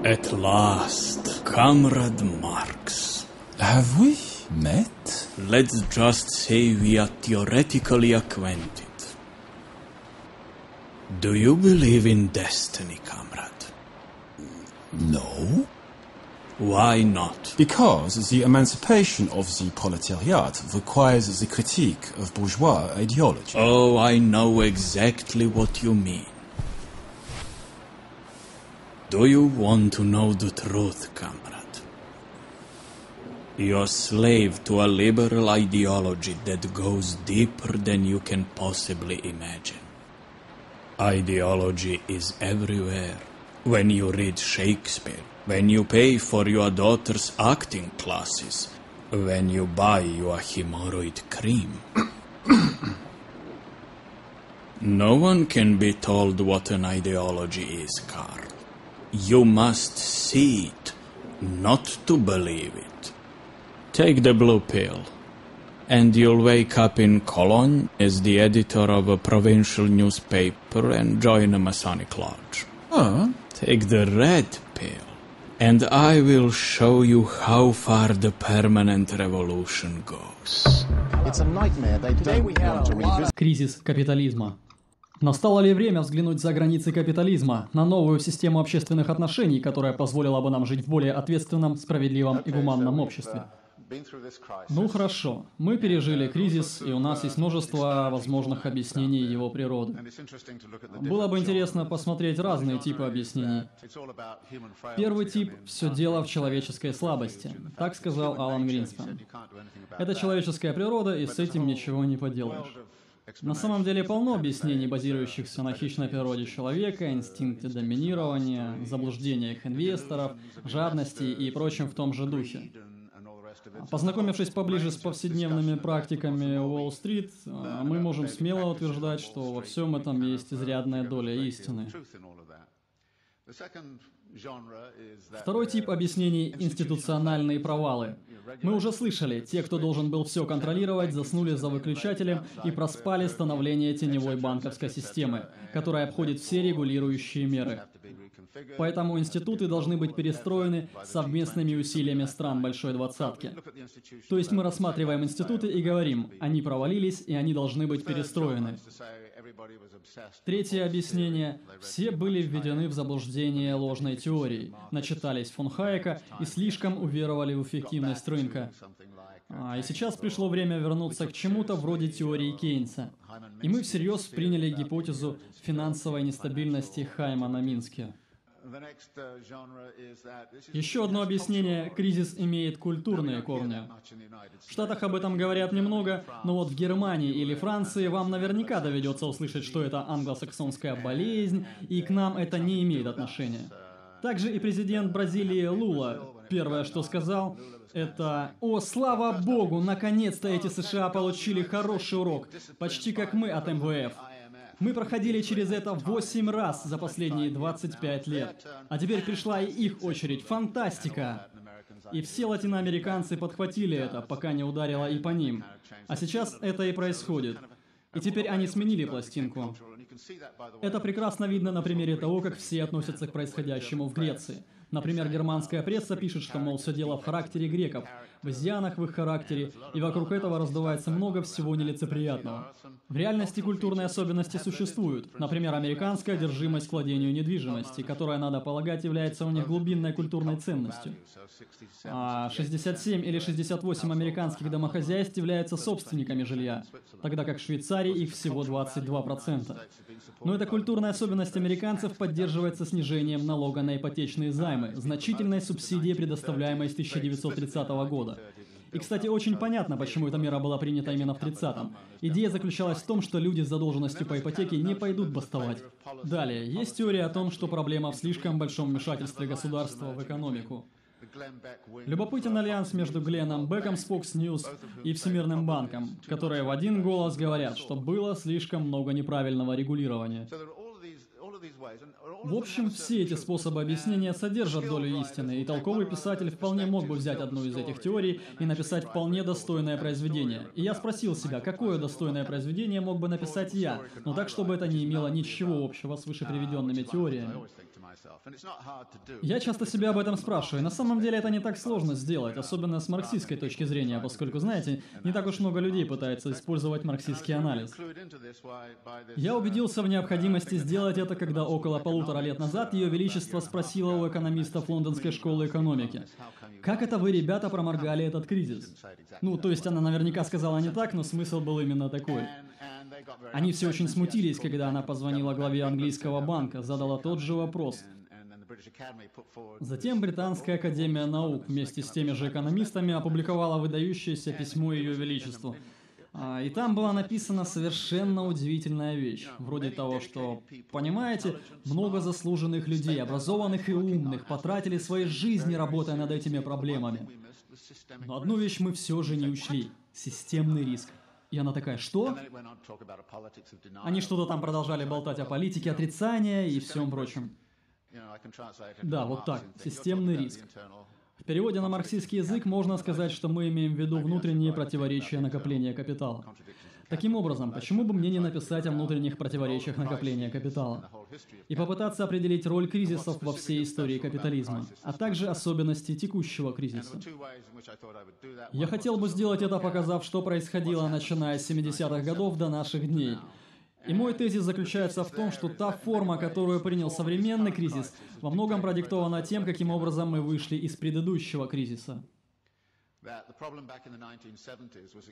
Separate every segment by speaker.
Speaker 1: At last, Comrade Marx.
Speaker 2: Have we met?
Speaker 1: Let's just say we are theoretically acquainted. Do you believe in destiny, comrade?
Speaker 2: No.
Speaker 1: Why not?
Speaker 2: Because the emancipation of the proletariat requires the critique of bourgeois ideology.
Speaker 1: Oh, I know exactly what you mean. Do you want to know the truth, comrade? You're slave to a liberal ideology that goes deeper than you can possibly imagine. Ideology is everywhere. When you read Shakespeare, when you pay for your daughter's acting classes, when you buy your hemorrhoid cream. No one can be told what an ideology is, Karl. You must see it, not to believe it. Take the blue pill, and you'll wake up in Cologne as the editor of a provincial newspaper and join a Masonic lodge. Take the red pill, and I will show you how far the permanent revolution goes.
Speaker 3: It's a nightmare they don't want to revisit.
Speaker 4: Кризис капитализма. Настало ли время взглянуть за границы капитализма, на новую систему общественных отношений, которая позволила бы нам жить в более ответственном, справедливом и гуманном обществе? Ну хорошо, мы пережили кризис, и у нас есть множество возможных объяснений его природы. Было бы интересно посмотреть разные типы объяснений. Первый тип – все дело в человеческой слабости, так сказал Алан Гринспен. Это человеческая природа, и с этим ничего не поделаешь. На самом деле полно объяснений, базирующихся на хищной природе человека, инстинкте доминирования, заблуждениях инвесторов, жадности и прочем в том же духе. Познакомившись поближе с повседневными практиками Уолл-стрит, мы можем смело утверждать, что во всем этом есть изрядная доля истины. Второй тип объяснений – институциональные провалы. Мы уже слышали, те, кто должен был все контролировать, заснули за выключателем и проспали становление теневой банковской системы, которая обходит все регулирующие меры. Поэтому институты должны быть перестроены совместными усилиями стран Большой Двадцатки. То есть мы рассматриваем институты и говорим, они провалились и они должны быть перестроены. Третье объяснение. Все были введены в заблуждение ложной теорией, начитались фон Хайека и слишком уверовали в эффективность рынка. И сейчас пришло время вернуться к чему-то вроде теории Кейнса. И мы всерьез приняли гипотезу финансовой нестабильности Хаймана Мински. Еще одно объяснение – кризис имеет культурные корни. В Штатах об этом говорят немного, но вот в Германии или Франции вам наверняка доведется услышать, что это англосаксонская болезнь, и к нам это не имеет отношения. Также и президент Бразилии Лула первое, что сказал, это «О, слава богу, наконец-то эти США получили хороший урок, почти как мы от МВФ». Мы проходили через это 8 раз за последние 25 лет. А теперь пришла и их очередь. Фантастика! И все латиноамериканцы подхватили это, пока не ударило и по ним. А сейчас это и происходит. И теперь они сменили пластинку. Это прекрасно видно на примере того, как все относятся к происходящему в Греции. Например, германская пресса пишет, что, мол, все дело в характере греков, в изъянах в их характере, и вокруг этого раздувается много всего нелицеприятного. В реальности культурные особенности существуют. Например, американская одержимость к владению недвижимости, которая, надо полагать, является у них глубинной культурной ценностью. А 67 или 68 американских домохозяйств являются собственниками жилья, тогда как в Швейцарии их всего 22%. Но эта культурная особенность американцев поддерживается снижением налога на ипотечные займы, значительной субсидией, предоставляемой с 1930 года. И, кстати, очень понятно, почему эта мера была принята именно в 30-м. Идея заключалась в том, что люди с задолженностью по ипотеке не пойдут бастовать. Далее, есть теория о том, что проблема в слишком большом вмешательстве государства в экономику. Любопытен альянс между Гленном Беком с Fox News и Всемирным банком, которые в один голос говорят, что было слишком много неправильного регулирования. В общем, все эти способы объяснения содержат долю истины, и толковый писатель вполне мог бы взять одну из этих теорий и написать вполне достойное произведение. И я спросил себя, какое достойное произведение мог бы написать я, но так, чтобы это не имело ничего общего с вышеприведенными теориями. Я часто себя об этом спрашиваю. На самом деле это не так сложно сделать, особенно с марксистской точки зрения, поскольку, знаете, не так уж много людей пытаются использовать марксистский анализ. Я убедился в необходимости сделать это, когда около 1,5 лет назад Ее Величество спросило у экономистов Лондонской школы экономики: «Как это вы, ребята, проморгали этот кризис?» Ну, то есть она наверняка сказала не так, но смысл был именно такой. Они все очень смутились, когда она позвонила главе английского банка, задала тот же вопрос. Затем Британская академия наук вместе с теми же экономистами опубликовала выдающееся письмо Ее Величеству. И там была написана совершенно удивительная вещь, вроде того, что, понимаете, много заслуженных людей, образованных и умных, потратили свои жизни, работая над этими проблемами. Но одну вещь мы все же не учли – системный риск. И она такая: что? Они что-то там продолжали болтать о политике отрицания и всем прочем. Да, вот так, системный риск. В переводе на марксистский язык можно сказать, что мы имеем в виду внутренние противоречия накопления капитала. Таким образом, почему бы мне не написать о внутренних противоречиях накопления капитала? И попытаться определить роль кризисов во всей истории капитализма, а также особенности текущего кризиса. Я хотел бы сделать это, показав, что происходило, начиная с 70-х годов до наших дней. И мой тезис заключается в том, что та форма, которую принял современный кризис, во многом продиктована тем, каким образом мы вышли из предыдущего кризиса.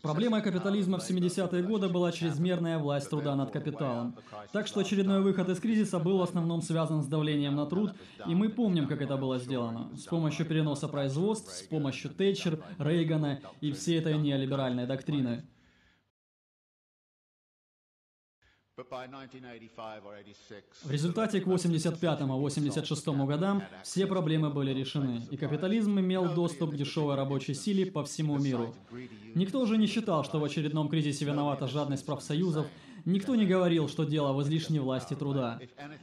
Speaker 4: Проблемой капитализма в 70-е годы была чрезмерная власть труда над капиталом. Так что очередной выход из кризиса был в основном связан с давлением на труд, и мы помним, как это было сделано. С помощью переноса производств, с помощью Тэтчер, Рейгана и всей этой неолиберальной доктрины. В результате к 85-86 годам все проблемы были решены, и капитализм имел доступ к дешевой рабочей силе по всему миру. Никто уже не считал, что в очередном кризисе виновата жадность профсоюзов, никто не говорил, что дело в излишней власти труда.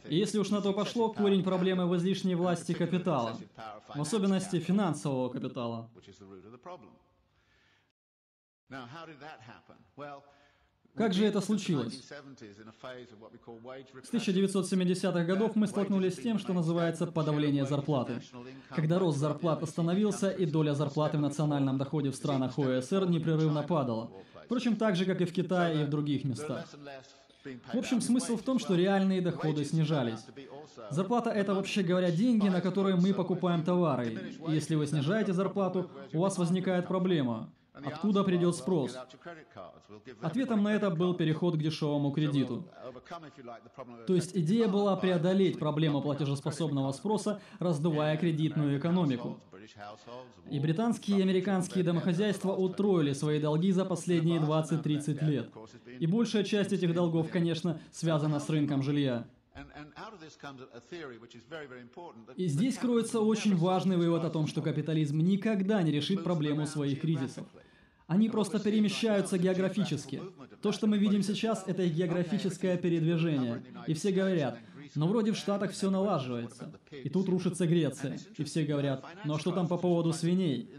Speaker 4: И если уж на то пошло, корень проблемы в излишней власти капитала, в особенности финансового капитала. Как же это случилось? С 1970-х годов мы столкнулись с тем, что называется подавление зарплаты. Когда рост зарплат остановился, и доля зарплаты в национальном доходе в странах ОСР непрерывно падала. Впрочем, так же, как и в Китае и в других местах. В общем, смысл в том, что реальные доходы снижались. Зарплата – это, вообще говоря, деньги, на которые мы покупаем товары. И если вы снижаете зарплату, у вас возникает проблема. Откуда придет спрос? Ответом на это был переход к дешевому кредиту. То есть идея была преодолеть проблему платежеспособного спроса, раздувая кредитную экономику. И британские и американские домохозяйства утроили свои долги за последние 20-30 лет. И большая часть этих долгов, конечно, связана с рынком жилья. И здесь кроется очень важный вывод о том, что капитализм никогда не решит проблему своих кризисов. Они просто перемещаются географически. То, что мы видим сейчас, это географическое передвижение. И все говорят: но вроде в Штатах все налаживается. И тут рушится Греция. И все говорят: ну а что там по поводу свиней?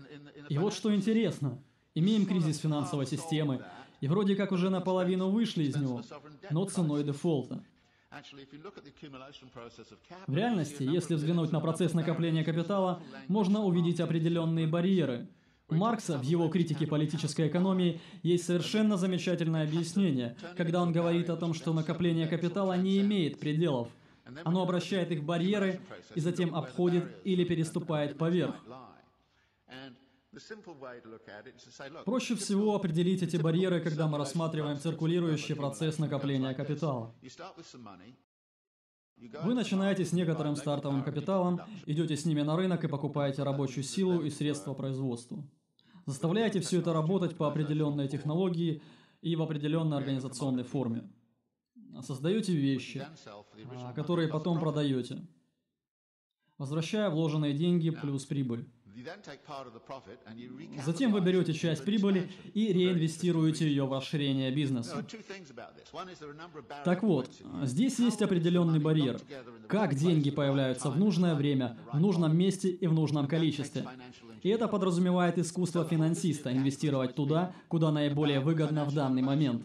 Speaker 4: И вот что интересно. Имеем кризис финансовой системы, и вроде как уже наполовину вышли из него, но ценой дефолта. В реальности, если взглянуть на процесс накопления капитала, можно увидеть определенные барьеры. У Маркса в его критике политической экономии есть совершенно замечательное объяснение, когда он говорит о том, что накопление капитала не имеет пределов. Оно обращает их в барьеры и затем обходит или переступает поверх. Проще всего определить эти барьеры, когда мы рассматриваем циркулирующий процесс накопления капитала. Вы начинаете с некоторым стартовым капиталом, идете с ними на рынок и покупаете рабочую силу и средства производства. Заставляете все это работать по определенной технологии и в определенной организационной форме. Создаете вещи, которые потом продаете, возвращая вложенные деньги плюс прибыль. Затем вы берете часть прибыли и реинвестируете ее в расширение бизнеса. Так вот, здесь есть определенный барьер. Как деньги появляются в нужное время, в нужном месте и в нужном количестве. И это подразумевает искусство финансиста инвестировать туда, куда наиболее выгодно в данный момент.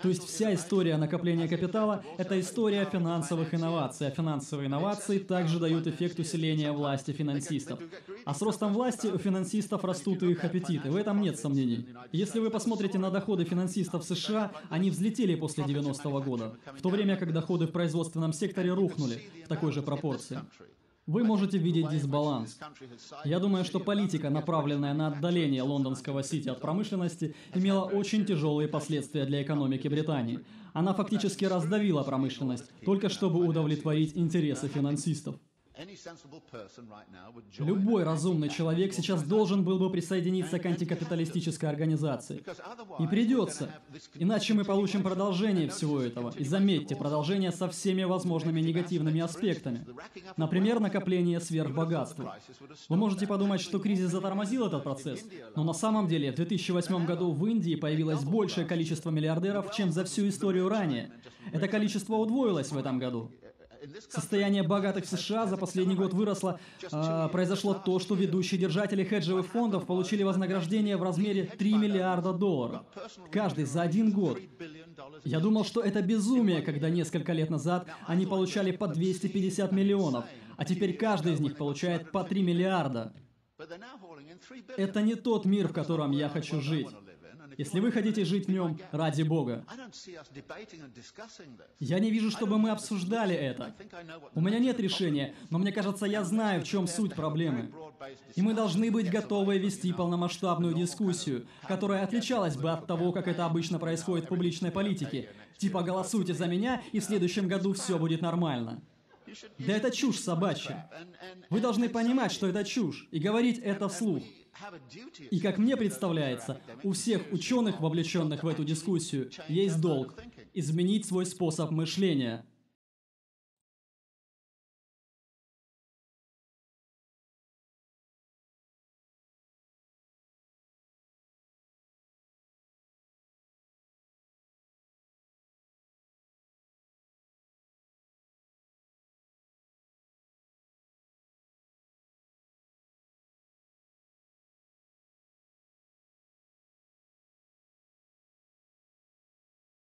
Speaker 4: То есть вся история накопления капитала – это история финансовых инноваций, а финансовые инновации также дают эффект усиления власти финансистов. А с ростом власти у финансистов растут и их аппетиты, в этом нет сомнений. Если вы посмотрите на доходы финансистов США, они взлетели после 90-го года, в то время как доходы в производственном секторе рухнули в такой же пропорции. Вы можете видеть дисбаланс. Я думаю, что политика, направленная на отдаление лондонского Сити от промышленности, имела очень тяжелые последствия для экономики Британии. Она фактически раздавила промышленность, только чтобы удовлетворить интересы финансистов. Любой разумный человек сейчас должен был бы присоединиться к антикапиталистической организации. И придется. Иначе мы получим продолжение всего этого. И заметьте, продолжение со всеми возможными негативными аспектами. Например, накопление сверхбогатства. Вы можете подумать, что кризис затормозил этот процесс, но на самом деле в 2008 году в Индии появилось большее количество миллиардеров, чем за всю историю ранее. Это количество удвоилось в этом году. Состояние богатых в США за последний год выросло. Произошло то, что ведущие держатели хеджевых фондов получили вознаграждение в размере $3 миллиарда. Каждый за один год. Я думал, что это безумие, когда несколько лет назад они получали по 250 миллионов, а теперь каждый из них получает по 3 миллиарда. Это не тот мир, в котором я хочу жить. Если вы хотите жить в нем, ради Бога. Я не вижу, чтобы мы обсуждали это. У меня нет решения, но мне кажется, я знаю, в чем суть проблемы. И мы должны быть готовы вести полномасштабную дискуссию, которая отличалась бы от того, как это обычно происходит в публичной политике. Типа голосуйте за меня, и в следующем году все будет нормально. Да это чушь собачья. Вы должны понимать, что это чушь, и говорить это вслух. И как мне представляется, у всех ученых, вовлеченных в эту дискуссию, есть долг изменить свой способ мышления.